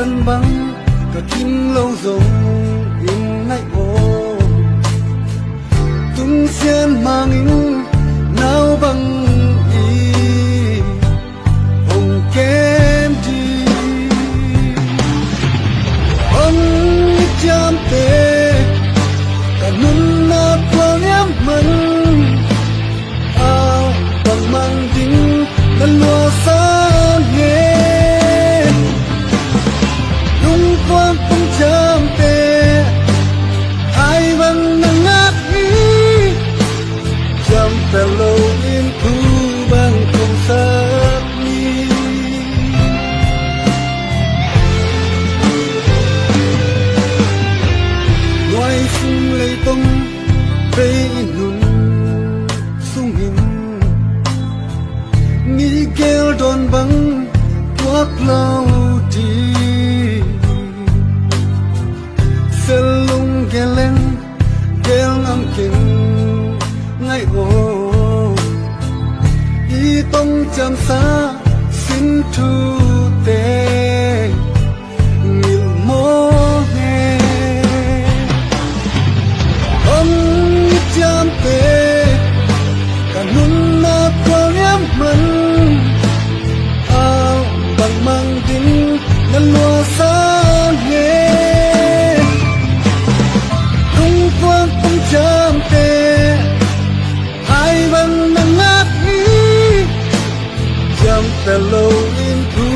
gần băng cả kim lâu rồng in ngay ô tung xiên mang in nào bằng y hồng kem đi ông chạm tê cả nun na quang em mình ao bằng mang dính lần lúa sáng nghe đúng quang cũng chạm tê ai vẫn nâng ngát ý chạm tê lâu in thu bằng không sát đi ngoài sung lấy tông về nun sung hình nghĩ kêu đòn băng quát lâu đi sẽ lung ghé lên ghé ngắm kinh ngay ô y tông chạm xa xin thu tê nhiều mô nghe ông chạm tê cả nun na quang em mình ao bằng mang dính lần lúa sáng nghe đúng quang cũng chạm tê hai vẫn nắng ngát ý chạm tê lâu in thu